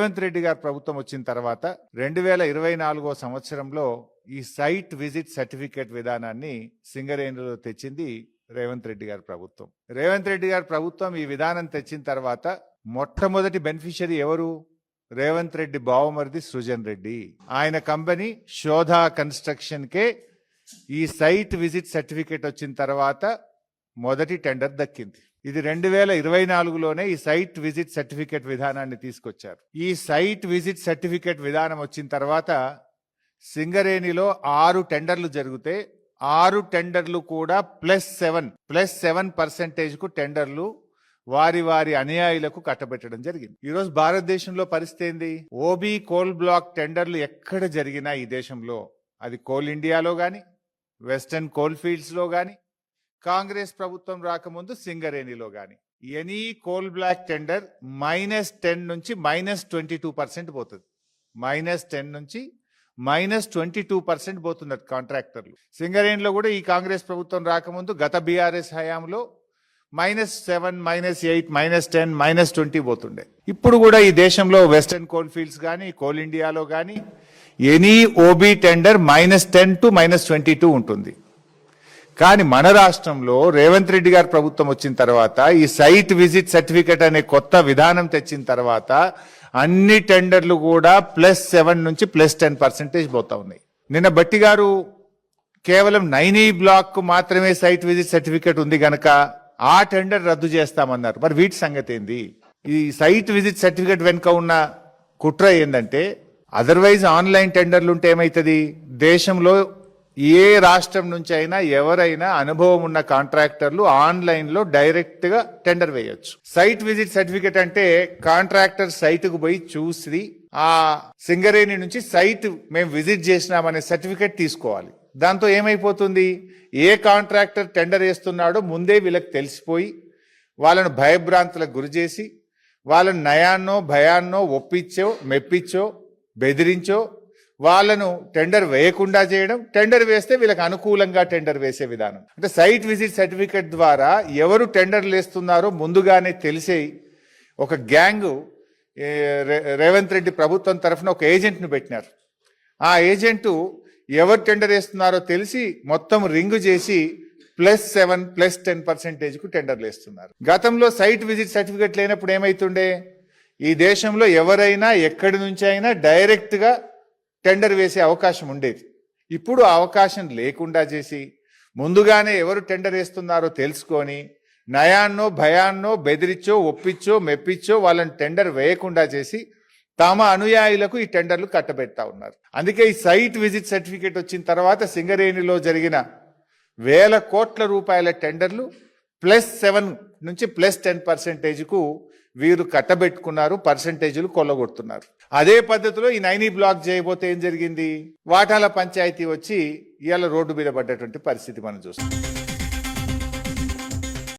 రేవంత్ రెడ్డి గారి ప్రభుత్వం వచ్చిన తర్వాత 2024 సంవత్సరంలో ఈ సైట్ విజిట్ సర్టిఫికేట్ విధానాన్ని సింగరేణిలో తెచ్చింది రేవంత్ రెడ్డి గారి ప్రభుత్వం. రేవంత్ రెడ్డి గారి ప్రభుత్వం ఈ విధానం తెచ్చిన తర్వాత మొట్టమొదటి బెనిఫిషియరీ ఎవరు? రేవంత్ రెడ్డి బావమరిది సృజన్ రెడ్డి. ఆయన కంపెనీ శోధా కన్స్ట్రక్షన్ కే ఈ సైట్ విజిట్ సర్టిఫికేట్ వచ్చిన తర్వాత మొదటి టెండర్ దక్కింది. ఇది 2024లోనే ఈ సైట్ విజిట్ సర్టిఫికేట్ విధానాన్ని తీసుకొచ్చారు. ఈ సైట్ విజిట్ సర్టిఫికేట్ విధానం వచ్చిన తర్వాత సింగరేణిలో 6 టెండర్లు జరిగితే 6 టెండర్లు కూడా +7% కు టెండర్లు వారి వారి అనుయాయులకు కట్టబెట్టడం జరిగింది. ఈరోజు భారతదేశంలో పరిస్థితి ఏంది? ఓబీ కోల్ బ్లాక్ టెండర్లు ఎక్కడ జరిగినా ఈ దేశంలో, అది కోల్ ఇండియాలో గాని, వెస్టర్న్ కోల్ ఫీల్డ్స్ లో గాని, కాంగ్రెస్ ప్రభుత్వం రాకముందు సింగరేణిలో గాని, ఎనీ కోల్ బ్లాక్ టెండర్ -10 నుంచి -22% పోతుంది. -10 నుంచి -22% పోతున్నారు కాంట్రాక్టర్లు. సింగరేణిలో కూడా ఈ కాంగ్రెస్ ప్రభుత్వం రాకముందు గత బీఆర్ఎస్ హయాంలో -7, -8, -10, -20 పోతుండే. ఇప్పుడు కూడా ఈ దేశంలో వెస్టర్న్ కోల్ ఫీల్డ్స్ కానీ, కోల్ ఇండియాలో కానీ ఎనీ ఓబీ టెండర్ -10 to -22 ఉంటుంది. కానీ మన రాష్ట్రంలో రేవంత్ రెడ్డి గారి ప్రభుత్వం వచ్చిన తర్వాత ఈ సైట్ విజిట్ సర్టిఫికేట్ అనే కొత్త విధానం తెచ్చిన తర్వాత అన్ని టెండర్లు కూడా +7 నుంచి +10% పోతా ఉన్నాయి. నిన్న బట్టి గారు కేవలం 9E బ్లాక్ మాత్రమే సైట్ విజిట్ సర్టిఫికేట్ ఉంది గనక ఆ టెండర్ రద్దు చేస్తామన్నారు. మరి వీటి సంగతి ఏంది? ఈ సైట్ విజిట్ సర్టిఫికేట్ వెనుక ఉన్న కుట్ర ఏంటంటే, అదర్వైజ్ ఆన్లైన్ టెండర్లు ఉంటే ఏమైతుంది? దేశంలో ఏ రాష్ట్రం నుంచి అయినా ఎవరైనా అనుభవం ఉన్న కాంట్రాక్టర్లు ఆన్లైన్ లో డైరెక్ట్ గా టెండర్ వేయొచ్చు. సైట్ విజిట్ సర్టిఫికేట్ అంటే కాంట్రాక్టర్ సైట్ కు పోయి చూసి ఆ సింగరేణి నుంచి సైట్ మేము విజిట్ చేసినామనే సర్టిఫికేట్ తీసుకోవాలి. దాంతో ఏమైపోతుంది? ఏ కాంట్రాక్టర్ టెండర్ వేస్తున్నాడో ముందే వీళ్ళకి తెలిసిపోయి వాళ్ళను భయభ్రాంతులకు గురి చేసి వాళ్ళను నయాన్నో భయాన్నో ఒప్పించో మెప్పించో బెదిరించో వాళ్ళను టెండర్ వేయకుండా చేయడం, టెండర్ వేస్తే వీళ్ళకి అనుకూలంగా టెండర్ వేసే విధానం. అంటే సైట్ విజిట్ సర్టిఫికేట్ ద్వారా ఎవరు టెండర్లు వేస్తున్నారో ముందుగానే తెలిసే ఒక గ్యాంగ్ రేవంత్ రెడ్డి ప్రభుత్వం తరఫున ఒక ఏజెంట్ను పెట్టినారు. ఆ ఏజెంటు ఎవరు టెండర్ వేస్తున్నారో తెలిసి మొత్తం రింగు చేసి +7, +10% కు టెండర్లు వేస్తున్నారు. గతంలో సైట్ విజిట్ సర్టిఫికేట్ లేనప్పుడు ఏమైతుండే? ఈ దేశంలో ఎవరైనా ఎక్కడి నుంచి అయినా డైరెక్ట్ గా టెండర్ వేసే అవకాశం ఉండేది. ఇప్పుడు ఆ అవకాశం లేకుండా చేసి ముందుగానే ఎవరు టెండర్ వేస్తున్నారో తెలుసుకొని నయాన్నో భయాన్నో బెదిరించో ఒప్పించో మెప్పించో వాళ్ళని టెండర్ వేయకుండా చేసి తమ అనుయాయులకు ఈ టెండర్లు కట్టబెడతా ఉన్నారు. అందుకే ఈ సైట్ విజిట్ సర్టిఫికేట్ వచ్చిన తర్వాత సింగరేణిలో జరిగిన వేల కోట్ల రూపాయల టెండర్లు +7 నుంచి +10% కు వీరు కట్టబెట్టుకున్నారు, పర్సంటేజీలు కొల్లగొడుతున్నారు. అదే పద్ధతిలో ఈ 9E బ్లాక్ చేయబోతే ఏం జరిగింది? వాటాల పంచాయతీ వచ్చి ఇవాళ రోడ్డు మీద పడ్డటువంటి పరిస్థితి మనం చూస్తాం.